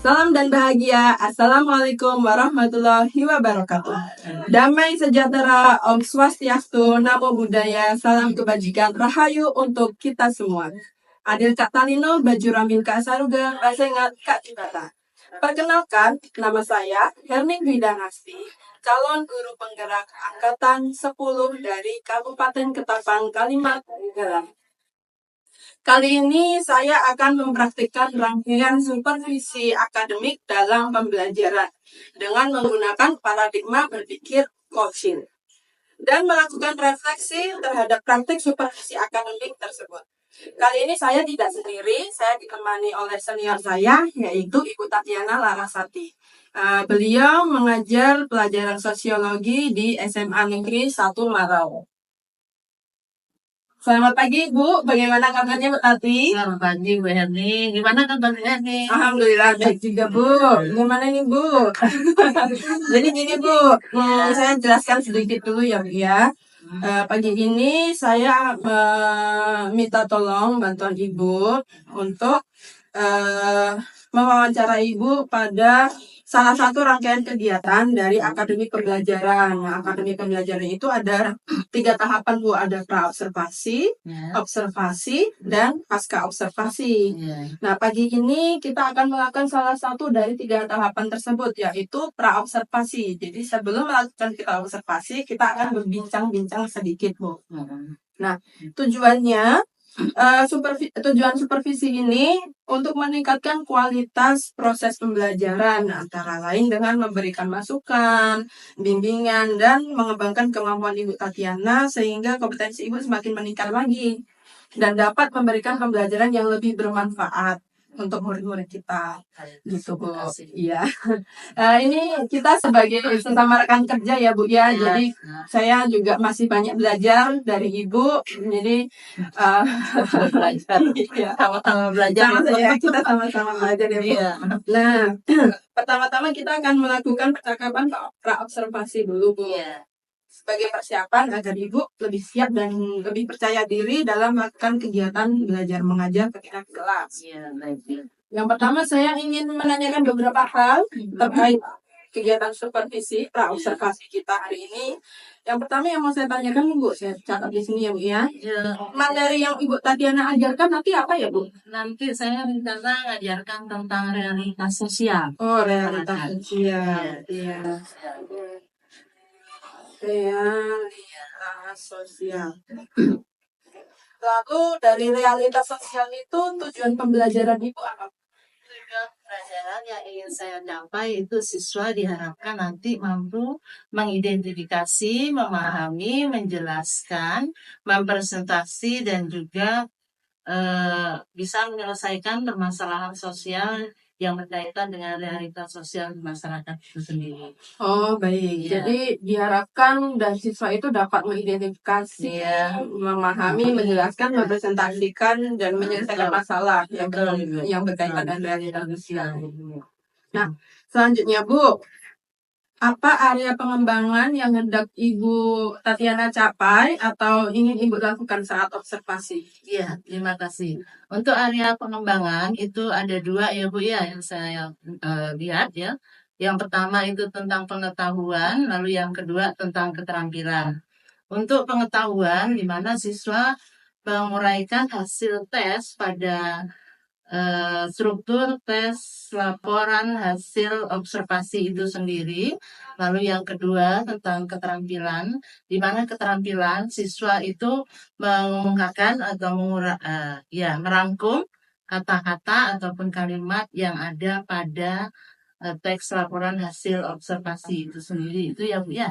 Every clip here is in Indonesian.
Salam dan bahagia. Assalamualaikum warahmatullahi wabarakatuh. Damai sejahtera, Om Swastiastu, Namo Buddhaya, salam kebajikan, rahayu untuk kita semua. Adil Cak Talino, Baju Ramin Kak Saruga, Basengat Kak Cibata. Perkenalkan, nama saya Herning Widanasti, calon guru penggerak angkatan 10 dari Kabupaten Ketapang, Kalimantan Barat. Kali ini saya akan mempraktikkan rangkaian supervisi akademik dalam pembelajaran dengan menggunakan paradigma berpikir coaching dan melakukan refleksi terhadap praktik supervisi akademik tersebut. Kali ini saya tidak sendiri, saya ditemani oleh senior saya, yaitu Ibu Tatiana Larasati. Beliau mengajar pelajaran sosiologi di SMA Negeri 1 Marau. Selamat pagi, Bu. Bagaimana kabarnya, Bu Tati? Selamat pagi, Bu Herni. Gimana kabar Bu Herni? Alhamdulillah, baik juga, Bu. Gimana nih, Bu? Jadi gini, Bu. Saya jelaskan sedikit dulu ya, Bu ya. Pagi ini saya minta tolong bantuan Ibu untuk mewawancara Ibu pada salah satu rangkaian kegiatan dari akademi pembelajaran. Nah, akademi pembelajaran itu ada 3 tahapan, Bu. Ada pra-observasi, observasi, dan pasca observasi. Nah, pagi ini kita akan melakukan salah satu dari 3 tahapan tersebut, yaitu pra-observasi. Jadi sebelum melakukan kita observasi, kita akan berbincang-bincang sedikit, Bu. Nah, tujuan supervisi ini untuk meningkatkan kualitas proses pembelajaran, antara lain dengan memberikan masukan, bimbingan, dan mengembangkan kemampuan Ibu Tatiana sehingga kompetensi Ibu semakin meningkat lagi dan dapat memberikan pembelajaran yang lebih bermanfaat untuk murid-murid kita, gitu, Bu. Iya. Ini kita sebagai sesama rekan kerja ya, Bu ya. Jadi saya juga masih banyak belajar dari Ibu. Jadi belajar. iya. Sama-sama belajar. Kita sama-sama belajar ya, Bu. Nah, pertama-tama kita akan melakukan percakapan pra-observasi dulu, Bu. Sebagai persiapan agar Ibu lebih siap dan lebih percaya diri dalam melakukan kegiatan belajar mengajar ketika kelas. Yang pertama saya ingin menanyakan beberapa hal terkait kegiatan supervisi pra-observasi kita hari ini. Yang pertama yang mau saya tanyakan, Bu, saya catat di sini ya, Bu ya. Materi yang Ibu Tatiana ajarkan nanti apa ya, Bu? Nanti saya rencana ngajarkan tentang realitas sosial. Oh, realitas sosial. Iya. Realitas sosial. Lalu dari realitas sosial itu tujuan pembelajaran Ibu apa? Tujuan pelajaran yang ingin saya capai itu siswa diharapkan nanti mampu mengidentifikasi, memahami, menjelaskan, mempresentasi dan juga bisa menyelesaikan permasalahan sosial yang berkaitan dengan realitas sosial di masyarakat itu sendiri. Oh, baik. Ya. Jadi diharapkan dan siswa itu dapat mengidentifikasi, memahami, menjelaskan, mempresentasikan, dan menyelesaikan masalah yang berkaitan dengan realitas sosial. Nah, selanjutnya, Bu, apa area pengembangan yang hendak Ibu Tatiana capai atau ingin Ibu lakukan saat observasi? Iya, terima kasih. Untuk area pengembangan itu ada 2 ya Bu ya yang saya lihat ya. Yang pertama itu tentang pengetahuan, lalu yang kedua tentang keterampilan. Untuk pengetahuan, di mana siswa menguraikan hasil tes pada struktur tes laporan hasil observasi itu sendiri. Lalu yang kedua tentang keterampilan, di mana keterampilan siswa itu mengungkapkan atau merangkum kata-kata ataupun kalimat yang ada pada teks laporan hasil observasi itu sendiri. Itu ya Bu ya?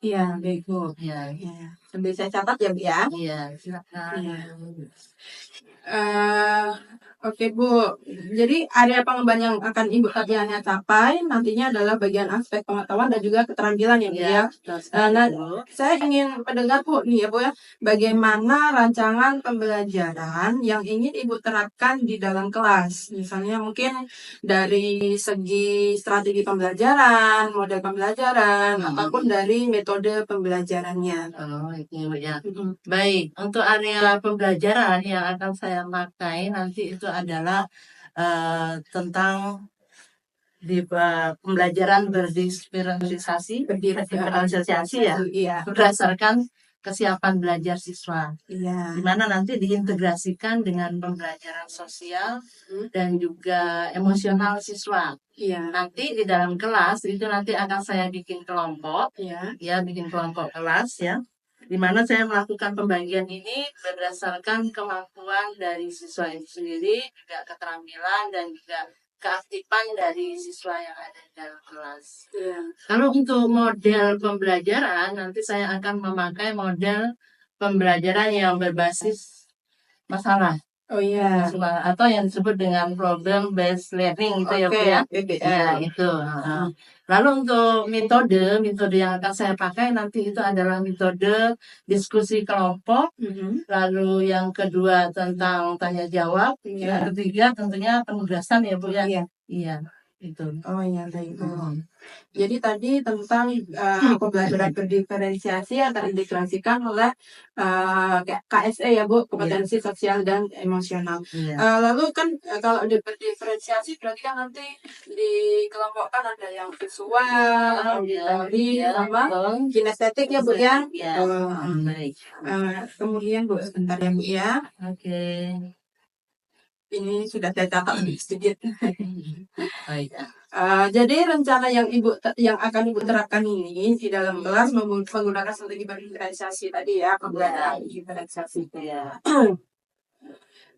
Iya, baik, Bu. Ya. Sambil saya catat ya, Bu ya. Iya, silakan. Oke, Bu. Jadi area pengembangan yang akan Ibu Tatiana capai nantinya adalah bagian aspek pengetahuan dan juga keterampilan ya, Bu ya. Nah, saya ingin mendengar, Bu, nih ya, Bu ya, bagaimana rancangan pembelajaran yang ingin Ibu terapkan di dalam kelas. Misalnya mungkin dari segi strategi pembelajaran, model pembelajaran, ataupun dari metode pembelajarannya. Oh, itu ya. Baik, untuk area pembelajaran yang akan saya pakai nanti itu adalah tentang di pembelajaran berdiferensiasi ya, Iya. berdasarkan kesiapan belajar siswa, Iya. di mana nanti diintegrasikan dengan pembelajaran sosial dan juga emosional siswa. Iya. Nanti di dalam kelas itu nanti akan saya bikin kelompok, Iya. ya bikin kelompok kelas ya, di mana saya melakukan pembagian ini berdasarkan kemampuan dari siswa itu sendiri, juga keterampilan dan juga keaktifan dari siswa yang ada di dalam kelas. Iya. Kalau untuk model pembelajaran, nanti saya akan memakai model pembelajaran yang berbasis masalah. Oh iya. Atau yang disebut dengan problem based learning itu ya Bu ya. Ya, itu. Lalu untuk metode yang akan saya pakai nanti itu adalah metode diskusi kelompok. Lalu yang kedua tentang tanya jawab. Yang ketiga tentunya penugasan ya Bu ya. Iya. Itu. Oh iya, baik Bu. Jadi tadi tentang pembelajaran berdiferensiasi yang terintegrasikan oleh KSE ya Bu, kompetensi sosial dan emosional. Lalu kan kalau berdiferensiasi berarti kan nanti dikelompokkan ada yang visual, auditory, sama kinestetik ya Bu ya. Baik. Kemudian Bu, sebentar ya Bu ya. Oke. Ini sudah saya catat sedikit. Baik. Jadi rencana yang akan Ibu terapkan ini di dalam kelas menggunakan strategi diferensiasi tadi ya, pembelajaran diferensiasi.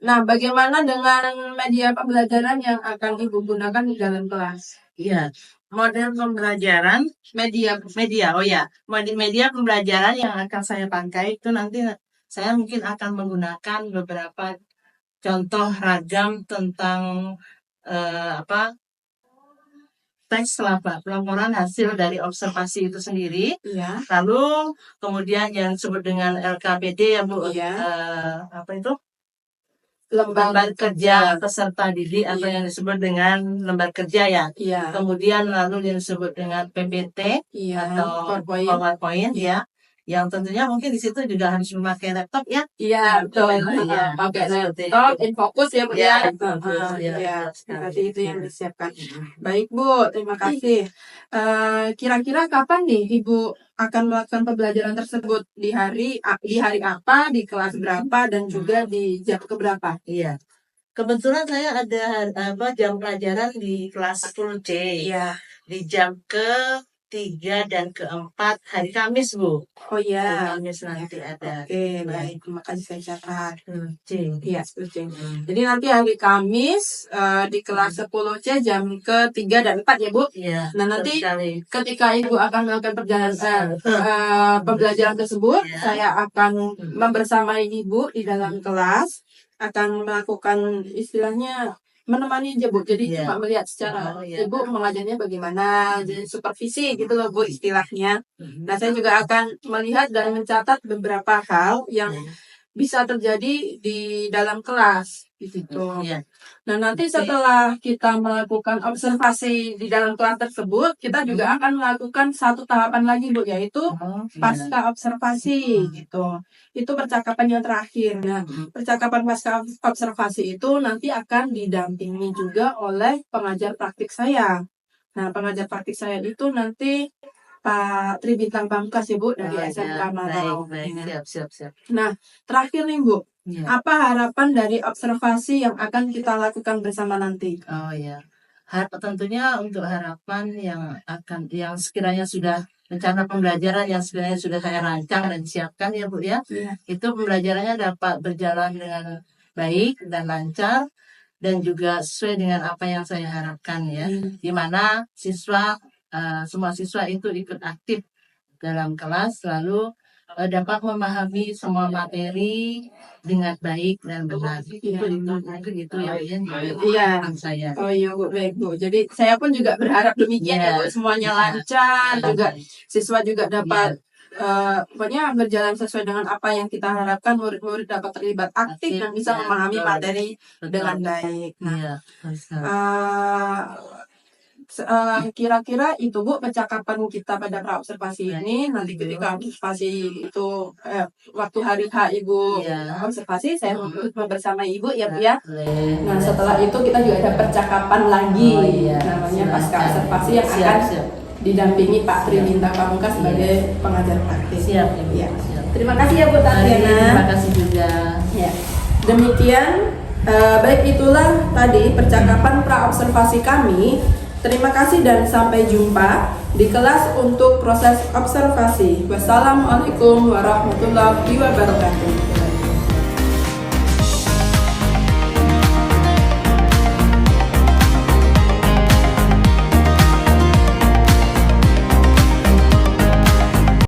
Nah, bagaimana dengan media pembelajaran yang akan Ibu gunakan di dalam kelas? Iya, model pembelajaran media. Oh ya, media pembelajaran yang akan saya pakai itu nanti saya mungkin akan menggunakan beberapa contoh ragam tentang teks laporan hasil dari observasi itu sendiri. Iya. Lalu kemudian yang disebut dengan LKPD ya Bu. Iya. Apa itu? Lembar kerja peserta didik atau yang disebut dengan lembar kerja ya. Iya. Kemudian lalu yang disebut dengan PPT atau PowerPoint ya. Yang tentunya mungkin di situ juga harus memakai laptop ya. Iya, betul. Iya, pakai laptop, infokus ya Bu ya. Iya, berarti itu yang disiapkan. Baik Bu, terima kasih. Kira-kira kapan nih Ibu akan melakukan pembelajaran tersebut, di hari apa, di kelas berapa, dan juga di jam keberapa? Iya. Kebetulan saya ada jam pelajaran di kelas 10C. Iya. Di jam ke-3 dan ke-4 hari Kamis, Bu. Oh iya. Hari Kamis nanti ada. Oke, baik. Terima kasih saya catat. 10C. Iya, 10C. Jadi nanti hari Kamis di kelas 10C jam ke-3 dan 4 ya Bu? Iya. Nah nanti ketika Ibu akan melakukan pembelajaran tersebut, saya akan membersamai Ibu di dalam kelas, akan melakukan istilahnya menemani aja Bu, jadi cuma melihat secara Ibu mengajarnya bagaimana, jadi supervisi gitu loh Bu istilahnya. Nah saya juga akan melihat dan mencatat beberapa hal yang bisa terjadi di dalam kelas gitu. Nah nanti setelah kita melakukan observasi di dalam kelas tersebut, kita juga akan melakukan satu tahapan lagi Bu, yaitu pasca observasi gitu. Itu percakapan yang terakhir. Nah percakapan pasca observasi itu nanti akan didampingi juga oleh pengajar praktik saya. Nah pengajar praktik saya itu nanti Pak Tri Bintang Pamungkas ya Bu, dari SMK Marau. Siap. Nah, terakhir nih Bu, apa harapan dari observasi yang akan kita lakukan bersama nanti? Oh ya, tentunya untuk harapan yang sekiranya sudah rencana pembelajaran yang sebenarnya sudah saya rancang dan siapkan ya Bu ya, itu pembelajarannya dapat berjalan dengan baik dan lancar dan juga sesuai dengan apa yang saya harapkan ya, di mana semua siswa itu ikut aktif dalam kelas, lalu dapat memahami semua materi dengan baik dan benar. Itu ya saya. Oh iya Bu, baik Bu. Jadi saya pun juga berharap demikian ya Bu, semuanya lancar, juga siswa juga dapat pokoknya berjalan sesuai dengan apa yang kita harapkan, murid-murid dapat terlibat aktif dan bisa memahami materi dengan baik. Nah, Kira-kira itu Bu percakapan kita pada praobservasi ini. Nanti ketika observasi itu waktu hari H Ibu observasi, saya mau bersama Ibu ya Bu ya. Nah setelah itu kita juga ada percakapan lagi, namanya pasca observasi yang akan didampingi Pak Triminta Pamungkas sebagai pengajar praktis. Siap, ya. Terima kasih ya Bu Tatiana. Terima kasih juga. Ya. Demikian, baik itulah tadi percakapan praobservasi kami. Terima kasih dan sampai jumpa di kelas untuk proses observasi. Wassalamualaikum warahmatullahi wabarakatuh.